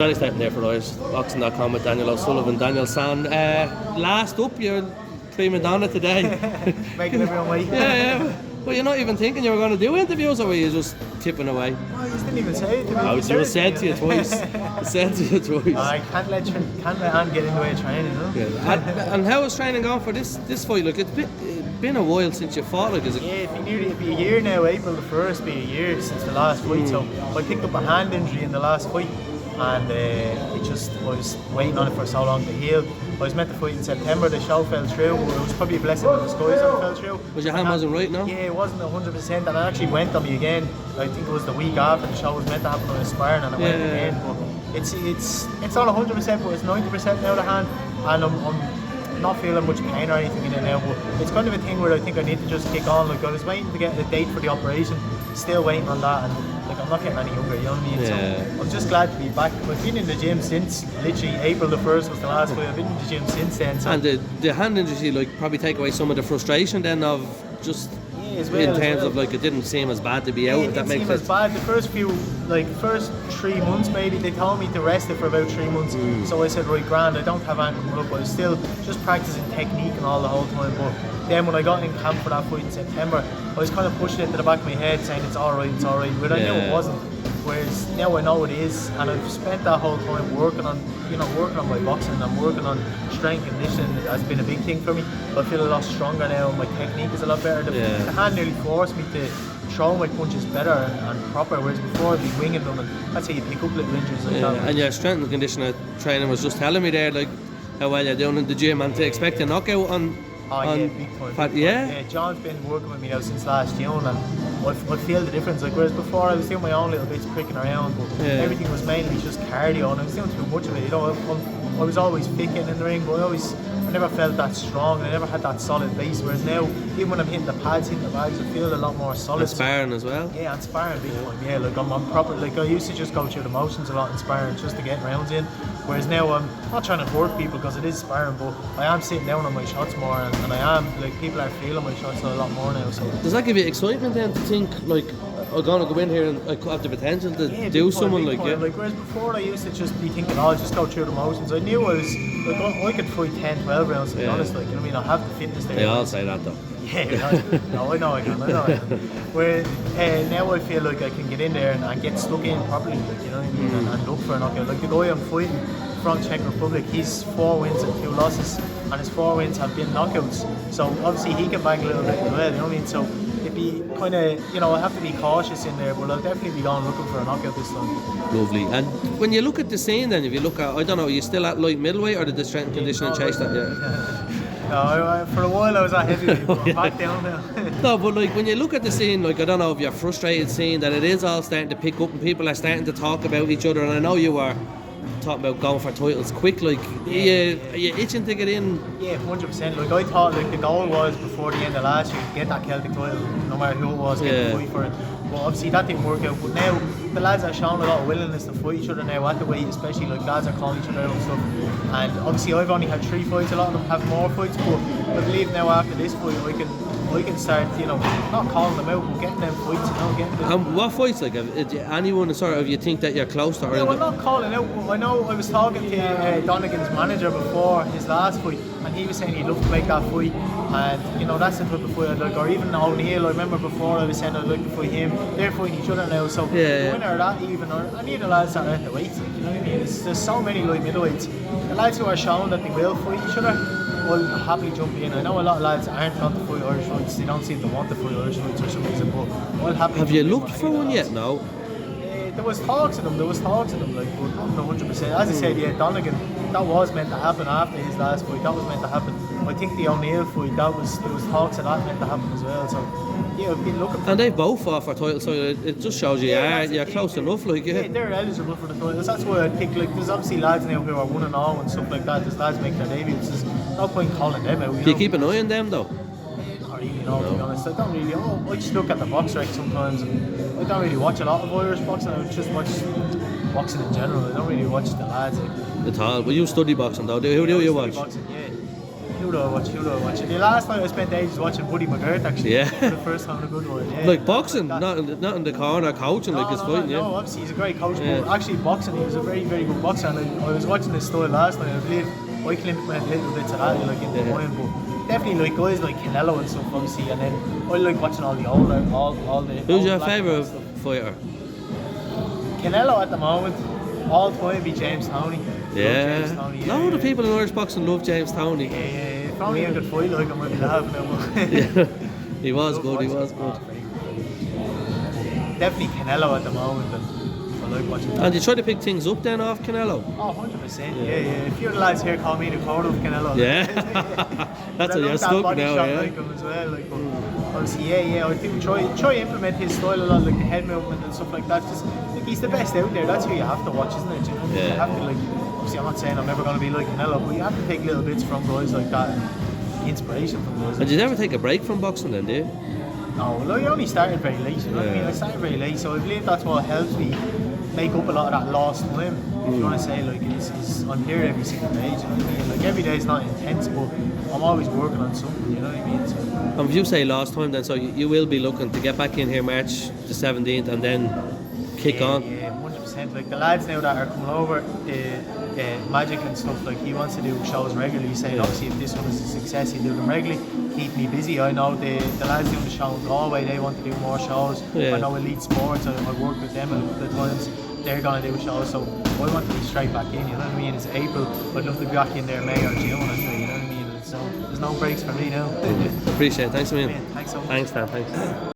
Danny stepping there for us, boxing.com with Daniel Sullivan, Daniel San. Last up, you're prima donna today. Making everyone wait. Yeah. Well, you're not even thinking you were going to do interviews, or were you just tipping away? Oh, you didn't even say it to me. I was just said to you twice. I can't let Anne get in the way of training, no? Yeah. And how is training going for this fight? Like, it's been a while since you fought. Like, is it? Yeah, it'd be a year now. April the 1st be a year since the last fight. So I picked up a hand injury in the last fight, and I was waiting on it for so long to heal. I was meant to fight in September, the show fell through. It was probably a blessing in disguise that it fell through. Was your hand wasn't right now? Yeah, it wasn't 100%, and it actually went on me again. I think it was the week after the show was meant to happen. I was sparring and it went again. But it's not 100%, but it's 90% now the hand, and I'm not feeling much pain or anything in it now. But it's kind of a thing where I think I need to just kick on. Like, I was waiting to get a date for the operation, still waiting on that, and like, I'm not getting any younger, you know what I mean? Yeah. So I'm just glad to be back. I've been in the gym since literally April the 1st was the last fight. I've been in the gym since then. So. And the hand injury, like, probably take away some of the frustration then of just in terms of, like, it didn't seem as bad to be out. It that didn't makes seem sense. as bad. The first 3 months maybe, they told me to rest it for about 3 months. So I said, right, grand, I don't have anything coming up, but I was still just practicing technique and all the whole time. But then when I got in camp for that fight in September, I was kind of pushing it to the back of my head, saying it's alright, but I knew it wasn't. Whereas now I know it is, and I've spent that whole time working on my boxing, and I'm working on strength and conditioning. It has been a big thing for me. I feel a lot stronger now, my technique is a lot better. The hand nearly forced me to throw my punches better and proper, whereas before I'd be winging them, and that's how you pick up little injuries like that. And your strength and conditioning training was just telling me there, like, how well you're doing in the gym, and to expect a knockout on. Big time. Yeah, John's been working with me now since last June, and I feel the difference. Like, whereas before I was doing my own little bits pricking around, but everything was mainly just cardio, and I was doing too much of it. You know, I was always fit getting in the ring, but I never felt that strong, and I never had that solid base. Whereas now, even when I'm hitting the pads, hitting the bags, I feel a lot more solid. And sparring as well. Yeah, and sparring big time. Yeah, like I'm proper. Like, I used to just go through the motions a lot in sparring just to get rounds in. Whereas now I'm not trying to hurt people because it is sparring, but I am sitting down on my shots more, and I am, like, people are feeling my shots a lot more now. So does that give you excitement then to think, like, I'm gonna go in here and I could have the potential to do someone like you? Like, whereas before I used to just be thinking, I'll just go through the motions. I knew I was like, I could fight 10, 12 rounds, to be honest. Like, you know what I mean? I have the fitness there. They all say that though. Yeah, no, I know I can. Where now I feel like I can get in there and get stuck in properly, like, you know what I mean, and look for a knockout. Like, the guy I'm fighting from Czech Republic, he's 4 wins and 2 losses, and his 4 wins have been knockouts. So obviously he can bang a little bit as well, you know what I mean? So it'd be kind of, you know, I have to be cautious in there, but I'll definitely be going looking for a knockout this time. Lovely. And when you look at the scene then, if you look at, I don't know, are you still at light middleweight, or did the strength and conditioning chase that? No, for a while I was at heavyweight, but I'm back down now. No, but like, when you look at the scene, like, I don't know if you're frustrated seeing that it is all starting to pick up and people are starting to talk about each other, and I know you were talking about going for titles quick, like, are you itching to get in? Yeah, 100%. Like, I thought, like, the goal was before the end of last year to get that Celtic title, no matter who it was, get the fight for it. But obviously that didn't work out. But now the lads are showing a lot of willingness to fight each other now at the weight, especially, like, lads are calling each other out and stuff. And obviously I've only had 3 fights, a lot of them have more fights, but I believe now after this fight I can start, you know, not calling them out, but getting them fights, you know, getting them. And what fights, like, anyone sort of, you think that you're close to? Yeah, well, not calling out. I know I was talking to Donegan's manager before his last fight, and he was saying he'd love to make that fight, and, you know, that's the type of fight I'd like. Or even O'Neill, I remember before I was saying I'd like to fight him. They're fighting each other now, so the winner of that even, or any of the lads that are at the weights, like, you know what I mean? There's so many light middleweights. The lads who are showing that they will fight each other will happily jump in. I know a lot of lads aren't going to fight Irish fights, they don't seem to want to fight Irish fights for some reason, but I'll happily. Have you looked for one yet? No. There was talks of them, like, but not 100%. As I said, yeah, Donegan, that was meant to happen after his last fight, that was meant to happen. I think the O'Neill fight, there was talks of that meant to happen as well, so yeah, I've been looking for. And they both fought for titles, so it just shows you you're close enough, like, yeah, they're eligible for the titles. That's why I pick, like, there's obviously lads now who are 1-0 and stuff like that. There's lads making their debuts. There's no point calling them out. Do you keep an eye on them though? Not really, no, to be honest. I don't really. I just look at the box rec sometimes, and I don't really watch a lot of Irish boxing. I just watch boxing in general. I don't really watch the lads. At all. Well, you study boxing though. Who do you watch? Boxing, yeah. Who do I watch? The last night I spent ages watching Buddy McGirt actually. Yeah. For the first time in a good one. Yeah. Like boxing, not in the corner coaching like he's fighting. No, Yeah. obviously he's a great coach, Yeah. but actually boxing, he was a very, very good boxer. And I was watching his style last night. I believe I can implement little bits of that, like in the mind, but definitely like guys like Canelo and stuff, obviously. And then I like watching all the older, all the. Who's old your black favourite stuff. fighter? Canelo at the moment, all time be James Toney. Yeah. James Toney, No, the people in Irish boxing love James Toney. Yeah. If only I could fight like him, I'd be laughing at Yeah. He was good. Definitely Canelo at the moment, and I like watching that. And you try to pick things up then off Canelo? Oh, 100%, yeah. If you're the lads here call me the code of Canelo. Yeah. That's what you're stuck now, yeah. Like him as well, like, but obviously, I think try implement his style a lot, like the head movement and stuff like that. Just like he's the best out there. That's who you have to watch, isn't it? You know, Yeah. you have to like. Obviously, I'm not saying I'm never going to be like Canelo, but you have to take little bits from guys like that, and inspiration from guys. And did you ever take a break from boxing then, do you? No, well, I only started very late. You know what I mean? I started very late, so I believe that's what helps me make up a lot of that lost time. If you want to say, like, I'm here every single day. You know what I mean? Like every day is not intense, but I'm always working on something. You know what I mean? So, And if you say last time then, so you will be looking to get back in here March the 17th and then kick on? Yeah, 100%. Like the lads now that are coming over, Magic and stuff, like he wants to do shows regularly. He's saying obviously if this one is a success, he'll do them regularly, keep me busy. I know the lads doing the show in Galway, they want to do more shows. Yeah. I know Elite Sports, I work with them a couple of times, they're going to do shows, so I want to be straight back in, you know what I mean? It's April, I'd love to be back in there May or June anyway, you know what I mean? So there's no breaks for me now. Appreciate it, thanks a million. Thanks so much. Thanks Dan, thanks.